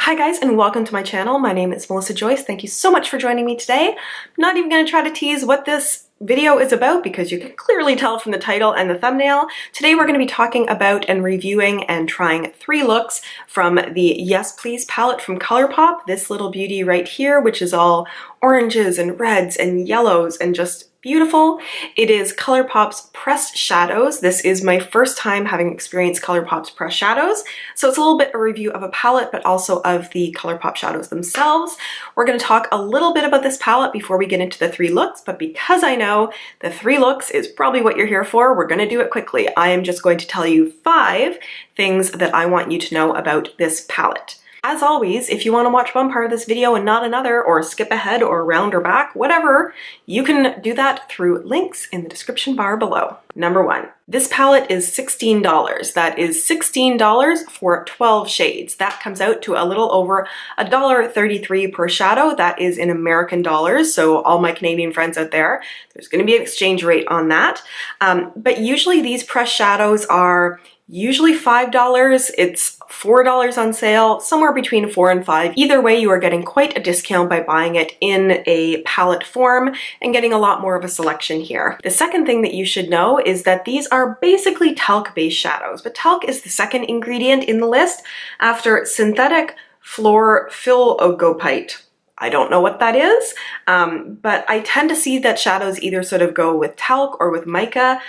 Hi guys, and welcome to my channel. My name is Melissa Joyce. Thank you so much for joining me today. I'm not even going to try to tease what this video is about because you can clearly tell from the title and the thumbnail. Today we're going to be talking about and reviewing and trying 3 looks from the Yes Please palette from Colourpop. This little beauty right here, which is all oranges and reds and yellows and just beautiful. It is Colourpop's pressed shadows. This is my first time having experienced Colourpop's pressed shadows, so it's a little bit a review of a palette, but also of the Colourpop shadows themselves. We're going to talk a little bit about this palette before we get into the 3 looks, but because I know the 3 looks is probably what you're here for, we're going to do it quickly. I am just going to tell you 5 things that I want you to know about this palette. As always, if you want to watch one part of this video and not another, or skip ahead or round or back, whatever, you can do that through links in the description bar below. Number 1, this palette is $16. That is $16 for 12 shades. That comes out to a little over $1.33 per shadow. That is in American dollars, so all my Canadian friends out there, there's going to be an exchange rate on that. But usually these pressed shadows are usually $5. It's $4 on sale, somewhere between $4 and $5. Either way, you are getting quite a discount by buying it in a palette form and getting a lot more of a selection here. The second thing that you should know is that these are basically talc-based shadows, but talc is the second ingredient in the list after synthetic fluorphyllogopite. I don't know what that is, but I tend to see that shadows either sort of go with talc or with mica.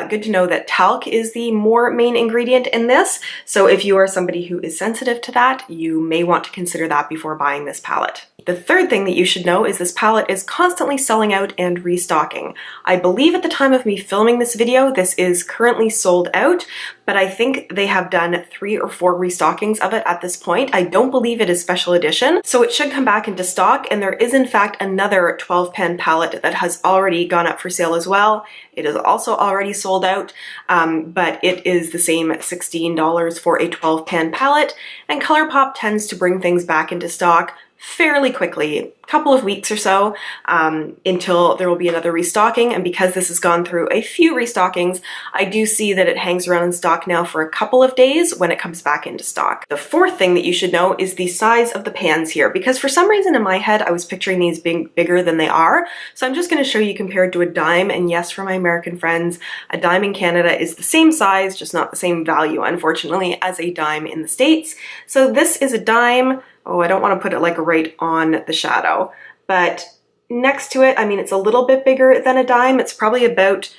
Good to know that talc is the more main ingredient in this, so if you are somebody who is sensitive to that, you may want to consider that before buying this palette. The third thing that you should know is this palette is constantly selling out and restocking. I believe at the time of me filming this video, this is currently sold out, but I think they have done 3 or 4 restockings of it at this point. I don't believe it is special edition, so it should come back into stock, and there is in fact another 12 pan palette that has already gone up for sale as well. It is also already sold out, but it is the same $16 for a 12 pan palette, and Colourpop tends to bring things back into stock fairly quickly, a couple of weeks or so, until there will be another restocking. And because this has gone through a few restockings, I do see that it hangs around in stock now for a couple of days when it comes back into stock. The fourth thing that you should know is the size of the pans here, because for some reason in my head I was picturing these being bigger than they are. So I'm just going to show you compared to a dime, and yes, for my American friends, a dime in Canada is the same size, just not the same value, unfortunately, as a dime in the States. So this is a dime. Oh, I don't want to put it like right on the shadow, but next to it, I mean, it's a little bit bigger than a dime. It's probably about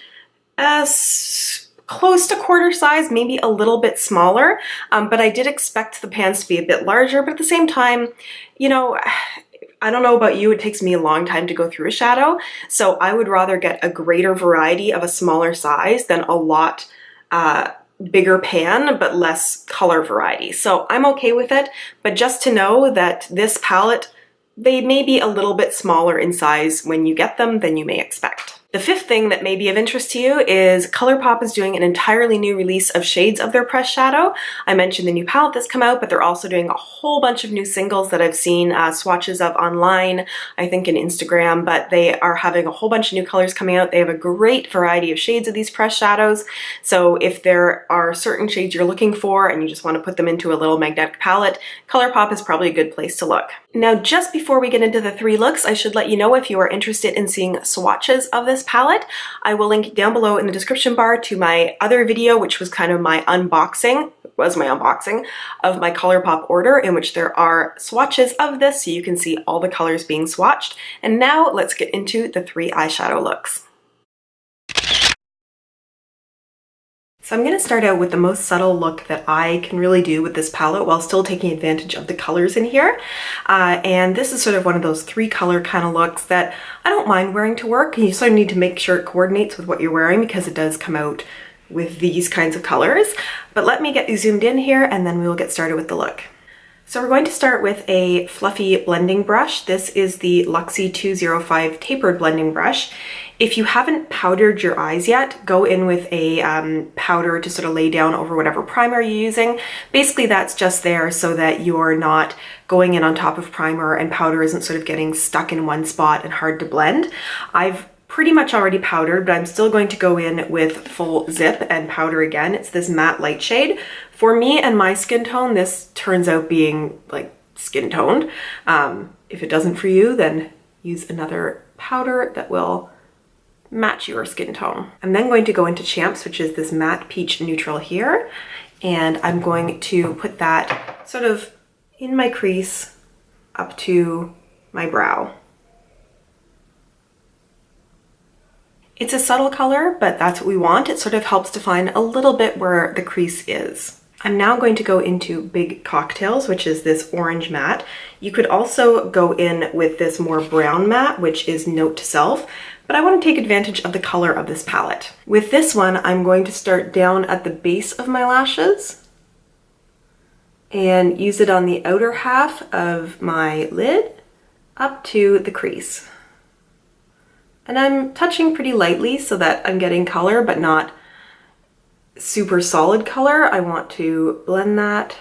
close to quarter size, maybe a little bit smaller, but I did expect the pans to be a bit larger, but at the same time, you know, I don't know about you, it takes me a long time to go through a shadow, so I would rather get a greater variety of a smaller size than a lot bigger pan but less color variety. So I'm okay with it, but just to know that this palette, they may be a little bit smaller in size when you get them than you may expect. The fifth thing that may be of interest to you is Colourpop is doing an entirely new release of shades of their pressed shadow. I mentioned the new palette that's come out, but they're also doing a whole bunch of new singles that I've seen swatches of online, I think in Instagram, but they are having a whole bunch of new colors coming out. They have a great variety of shades of these pressed shadows, so if there are certain shades you're looking for and you just want to put them into a little magnetic palette, Colourpop is probably a good place to look. Now, just before we get into the 3 looks, I should let you know if you are interested in seeing swatches of this palette, I will link down below in the description bar to my other video, which was kind of my unboxing, of my Colourpop order, in which there are swatches of this so you can see all the colors being swatched. And now let's get into the 3 eyeshadow looks. So I'm going to start out with the most subtle look that I can really do with this palette while still taking advantage of the colors in here. And this is sort of one of those 3 color kind of looks that I don't mind wearing to work. You sort of need to make sure it coordinates with what you're wearing because it does come out with these kinds of colors. But let me get you zoomed in here and then we will get started with the look. So we're going to start with a fluffy blending brush. This is the Luxie 205 tapered blending brush. If you haven't powdered your eyes yet, go in with a powder to sort of lay down over whatever primer you're using. Basically that's just there so that you're not going in on top of primer and powder isn't sort of getting stuck in one spot and hard to blend. I've pretty much already powdered, but I'm still going to go in with full zip and powder again. It's this matte light shade. For me and my skin tone, this turns out being like skin toned. If it doesn't for you, then use another powder that will match your skin tone. I'm then going to go into Champs, which is this matte peach neutral here, and I'm going to put that sort of in my crease up to my brow. It's a subtle color, but that's what we want. It sort of helps define a little bit where the crease is. I'm now going to go into Big Cocktails, which is this orange matte. You could also go in with this more brown matte, which is Note to Self, but I want to take advantage of the color of this palette. With this one, I'm going to start down at the base of my lashes and use it on the outer half of my lid up to the crease. And I'm touching pretty lightly so that I'm getting color, but not super solid color. I want to blend that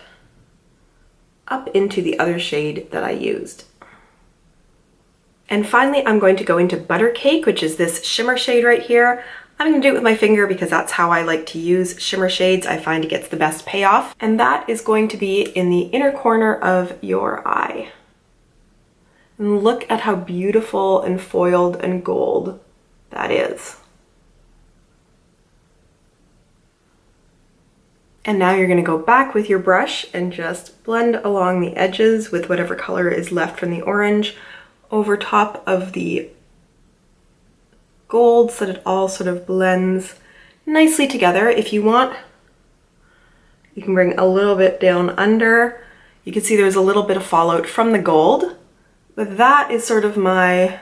up into the other shade that I used. And finally, I'm going to go into Butter Cake, which is this shimmer shade right here. I'm going to do it with my finger because that's how I like to use shimmer shades. I find it gets the best payoff. And that is going to be in the inner corner of your eye. And look at how beautiful and foiled and gold that is. And now you're going to go back with your brush and just blend along the edges with whatever color is left from the orange over top of the gold so that it all sort of blends nicely together. If you want, you can bring a little bit down under. You can see there's a little bit of fallout from the gold, but that is sort of my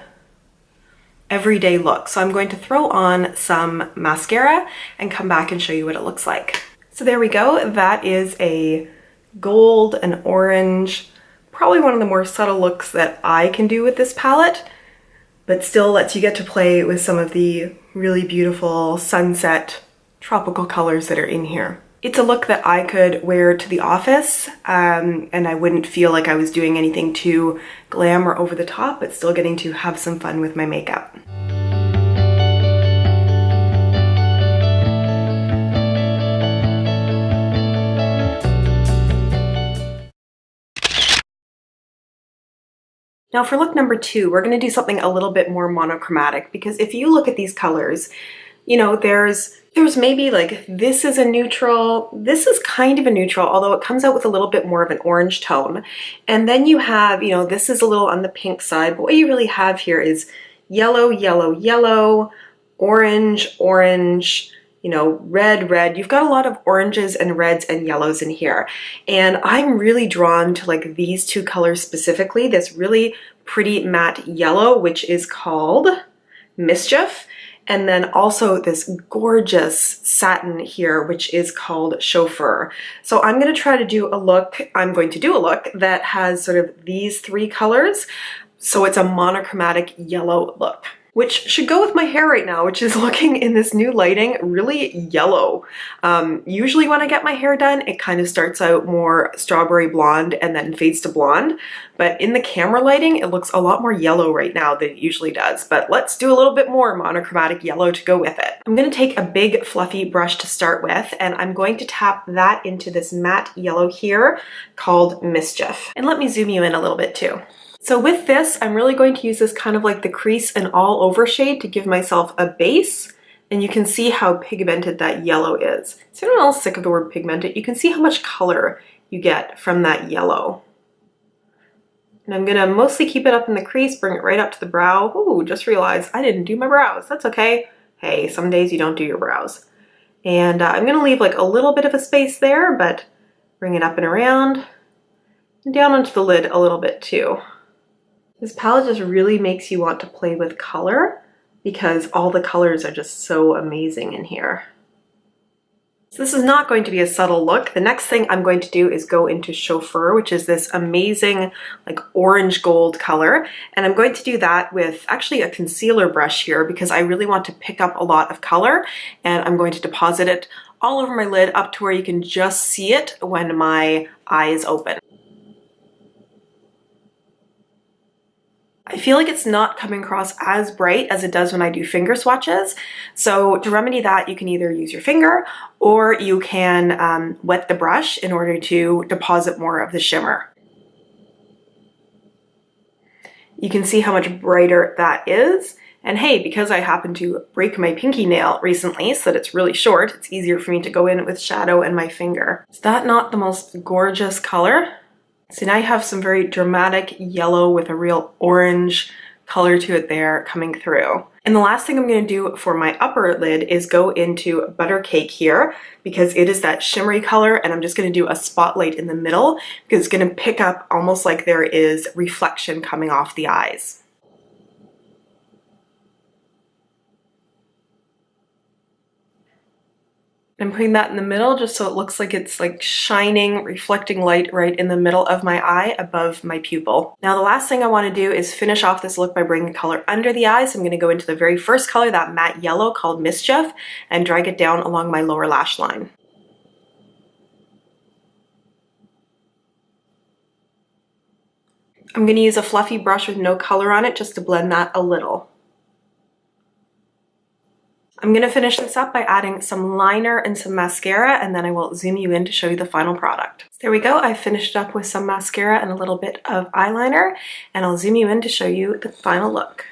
everyday look. So I'm going to throw on some mascara and come back and show you what it looks like. So there we go. That is a gold and orange, probably one of the more subtle looks that I can do with this palette, but still lets you get to play with some of the really beautiful sunset tropical colors that are in here. It's a look that I could wear to the office and I wouldn't feel like I was doing anything too glam or over the top, but still getting to have some fun with my makeup. Now for look number 2, we're going to do something a little bit more monochromatic, because if you look at these colors, you know, there's maybe like this is a neutral, this is kind of a neutral, although it comes out with a little bit more of an orange tone. And then you have, you know, this is a little on the pink side, but what you really have here is yellow, yellow, yellow, orange, orange, you know, red, red. You've got a lot of oranges and reds and yellows in here. And I'm really drawn to like these two colors specifically, this really pretty matte yellow, which is called Mischief. And then also this gorgeous satin here, which is called Chauffeur. So I'm going to try to do a look, that has sort of these three colors. So it's a monochromatic yellow look, which should go with my hair right now, which is looking in this new lighting really yellow. Usually when I get my hair done, it kind of starts out more strawberry blonde and then fades to blonde. But in the camera lighting, it looks a lot more yellow right now than it usually does. But let's do a little bit more monochromatic yellow to go with it. I'm going to take a big fluffy brush to start with, and I'm going to tap that into this matte yellow here called Mischief. And let me zoom you in a little bit too. So with this, I'm really going to use this kind of like the crease and all over shade to give myself a base. And you can see how pigmented that yellow is. So you're not all sick of the word pigmented. You can see how much color you get from that yellow. And I'm gonna mostly keep it up in the crease, bring it right up to the brow. Ooh, just realized I didn't do my brows. That's okay. Hey, some days you don't do your brows. And I'm gonna leave like a little bit of a space there, but bring it up and around and down onto the lid a little bit too. This palette just really makes you want to play with color because all the colors are just so amazing in here. So this is not going to be a subtle look. The next thing I'm going to do is go into Chauffeur, which is this amazing like orange gold color. And I'm going to do that with actually a concealer brush here because I really want to pick up a lot of color, and I'm going to deposit it all over my lid up to where you can just see it when my eye is open. I feel like it's not coming across as bright as it does when I do finger swatches. So to remedy that, you can either use your finger or you can wet the brush in order to deposit more of the shimmer. You can see how much brighter that is. And hey, because I happened to break my pinky nail recently so that it's really short, it's easier for me to go in with shadow and my finger. Is that not the most gorgeous color? So now you have some very dramatic yellow with a real orange color to it there coming through. And the last thing I'm going to do for my upper lid is go into Butter Cake here because it is that shimmery color, and I'm just going to do a spotlight in the middle because it's going to pick up almost like there is reflection coming off the eyes. I'm putting that in the middle just so it looks like it's like shining, reflecting light right in the middle of my eye above my pupil. Now the last thing I want to do is finish off this look by bringing color under the eyes. I'm going to go into the very first color, that matte yellow called Mischief, and drag it down along my lower lash line. I'm going to use a fluffy brush with no color on it just to blend that a little. I'm going to finish this up by adding some liner and some mascara, and then I will zoom you in to show you the final product. So there we go. I finished up with some mascara and a little bit of eyeliner, and I'll zoom you in to show you the final look.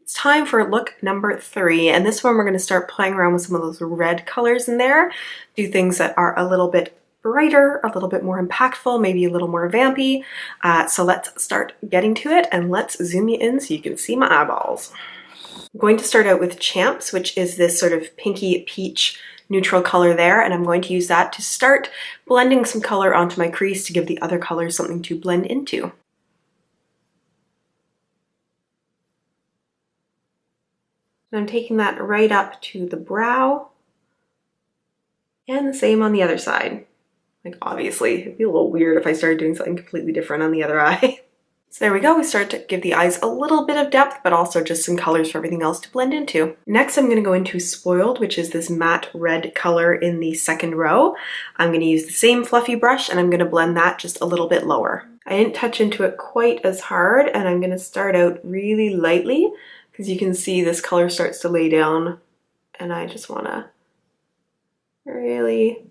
It's time for look number 3, and this one we're going to start playing around with some of those red colors in there, do things that are a little bit brighter, a little bit more impactful, maybe a little more vampy. So let's start getting to it, and let's zoom you in so you can see my eyeballs. I'm going to start out with Champs, which is this sort of pinky peach neutral color there, and I'm going to use that to start blending some color onto my crease to give the other colors something to blend into. And I'm taking that right up to the brow, and the same on the other side. Like obviously, it'd be a little weird if I started doing something completely different on the other eye. So there we go, we start to give the eyes a little bit of depth, but also just some colors for everything else to blend into. Next, I'm gonna go into Spoiled, which is this matte red color in the second row. I'm gonna use the same fluffy brush, and I'm gonna blend that just a little bit lower. I didn't touch into it quite as hard, and I'm gonna start out really lightly, because you can see this color starts to lay down, and I just wanna really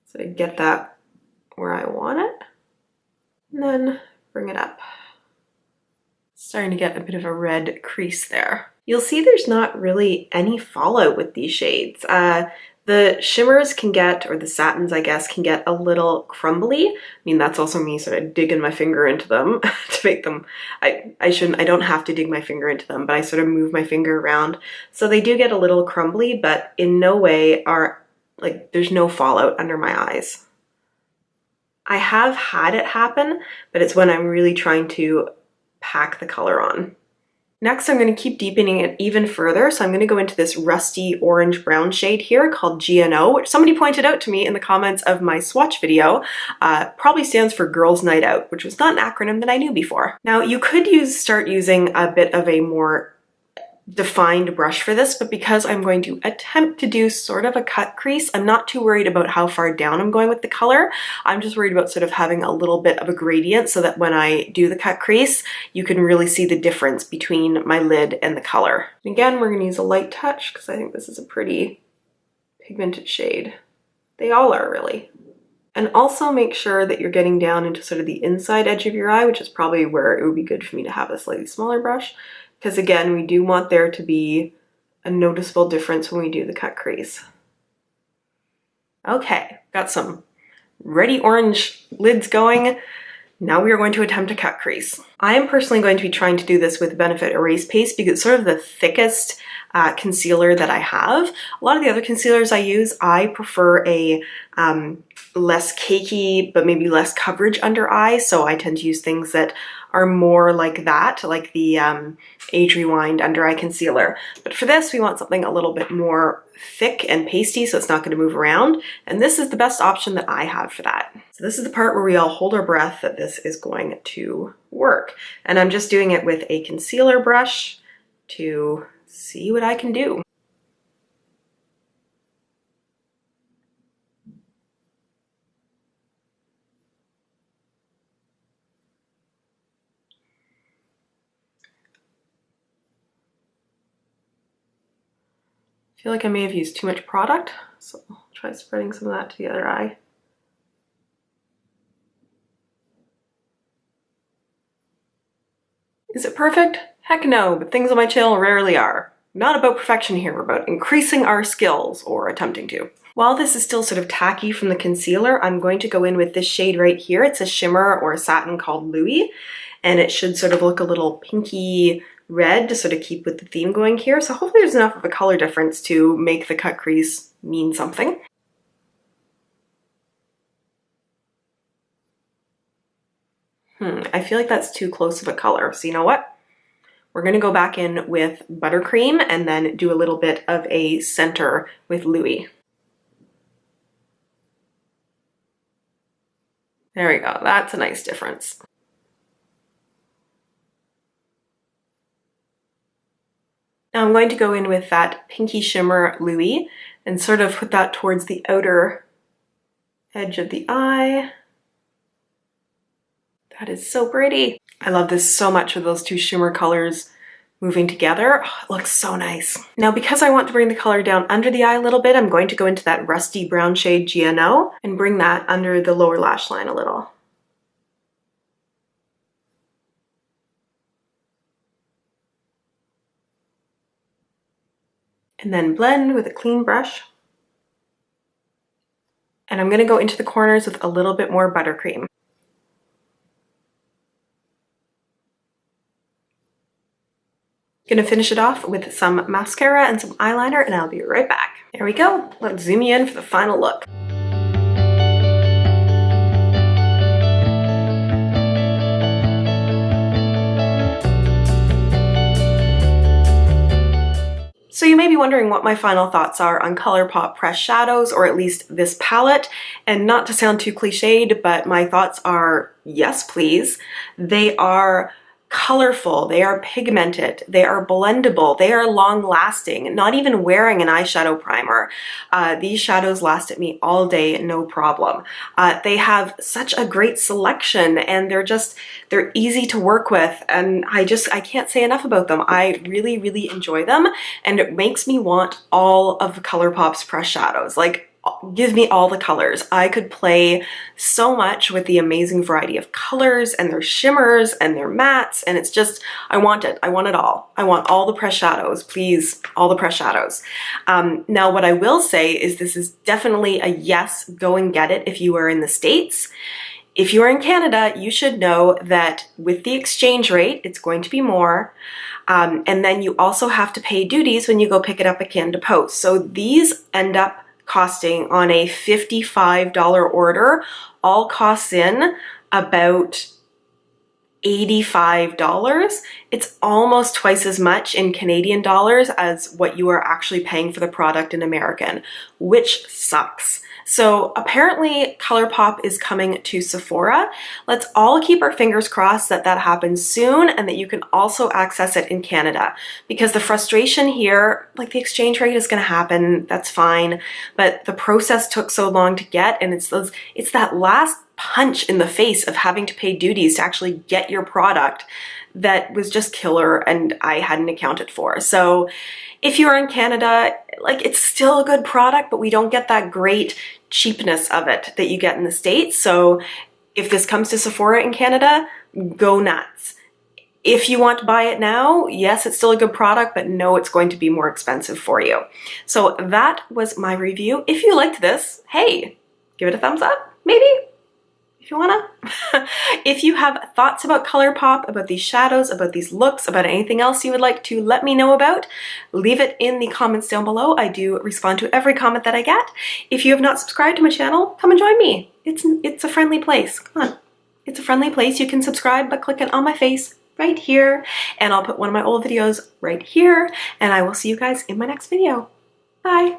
sort of get that where I want it, and then bring it up. Starting to get a bit of a red crease there. You'll see there's not really any fallout with these shades. The shimmers can get, or the satins I guess, can get a little crumbly. I mean, that's also me sort of digging my finger into them to make them, I don't have to dig my finger into them, but I sort of move my finger around. So they do get a little crumbly, but in no way are, like, there's no fallout under my eyes. I have had it happen, but it's when I'm really trying to pack the color on. Next, I'm going to keep deepening it even further, so I'm going to go into this rusty orange brown shade here called GNO, which somebody pointed out to me in the comments of my swatch video. Probably stands for Girls Night Out, which was not an acronym that I knew before. Now, you could start using a bit of a more defined brush for this, but because I'm going to attempt to do sort of a cut crease, I'm not too worried about how far down I'm going with the color. I'm just worried about sort of having a little bit of a gradient so that when I do the cut crease, you can really see the difference between my lid and the color. And again, we're going to use a light touch because I think this is a pretty pigmented shade. They all are, really. And also make sure that you're getting down into sort of the inside edge of your eye, which is probably where it would be good for me to have a slightly smaller brush. Because again, we do want there to be a noticeable difference when we do the cut crease. Okay, got some ready orange lids going. Now we are going to attempt a cut crease. I am personally going to be trying to do this with Benefit Erase Paste because it's sort of the thickest concealer that I have. A lot of the other concealers I use, I prefer a less cakey, but maybe less coverage under eye. So I tend to use things that are more like that, like the Age Rewind Under Eye Concealer. But for this, we want something a little bit more thick and pasty so it's not going to move around. And this is the best option that I have for that. So this is the part where we all hold our breath that this is going to work. And I'm just doing it with a concealer brush to see what I can do. I feel like I may have used too much product, so I'll try spreading some of that to the other eye. Is it perfect? Heck no, but things on my channel rarely are. Not about perfection here, we're about increasing our skills, or attempting to. While this is still sort of tacky from the concealer, I'm going to go in with this shade right here. It's a shimmer or a satin called Louis, and it should sort of look a little pinky red to sort of keep with the theme going here. So hopefully there's enough of a color difference to make the cut crease mean something. I feel like that's too close of a color. So you know what? We're gonna go back in with buttercream and then do a little bit of a center with Louis. There we go, that's a nice difference. Now I'm going to go in with that pinky shimmer Louis and sort of put that towards the outer edge of the eye. That is so pretty. I love this so much with those two shimmer colors moving together. Oh, it looks so nice. Now, because I want to bring the color down under the eye a little bit, I'm going to go into that rusty brown shade GNO and bring that under the lower lash line a little. And then blend with a clean brush. And I'm going to go into the corners with a little bit more buttercream. Gonna finish it off with some mascara and some eyeliner, and I'll be right back. There we go. Let's zoom you in for the final look. So you may be wondering what my final thoughts are on Colourpop pressed shadows, or at least this palette. And not to sound too cliched, but my thoughts are yes, please. They are colorful, they are pigmented, they are blendable, they are long lasting, not even wearing an eyeshadow primer. These shadows lasted me all day, no problem. They have such a great selection, and they're easy to work with, and I can't say enough about them. I really, really enjoy them, and it makes me want all of Colourpop's pressed shadows. Like, give me all the colors. I could play so much with the amazing variety of colors and their shimmers and their mattes, and it's just, I want it. I want it all. I want all the pressed shadows, please, all the pressed shadows. Now, what I will say is this is definitely a yes, go and get it if you are in the States. If you are in Canada, you should know that with the exchange rate, it's going to be more. And then you also have to pay duties when you go pick it up at Canada Post. So these end up costing on a $55 order, all costs in about $85. It's almost twice as much in Canadian dollars as what you are actually paying for the product in American, which sucks. So apparently Colourpop is coming to Sephora. Let's all keep our fingers crossed that that happens soon and that you can also access it in Canada, because the frustration here, like the exchange rate is going to happen, that's fine, but the process took so long to get, and it's that last punch in the face of having to pay duties to actually get your product that was just killer and I hadn't accounted for. So if you're in Canada, like, it's still a good product, but we don't get that great cheapness of it that you get in the States. So if this comes to Sephora in Canada, go nuts. If you want to buy it now, yes, it's still a good product, but no, it's going to be more expensive for you. So that was my review. If you liked this, hey, give it a thumbs up, maybe, if you wanna. If you have thoughts about Colourpop, about these shadows, about these looks, about anything else you would like to let me know about, leave it in the comments down below. I do respond to every comment that I get. If you have not subscribed to my channel, come and join me. It's a friendly place. Come on. It's a friendly place. You can subscribe by clicking on my face right here, and I'll put one of my old videos right here, and I will see you guys in my next video. Bye.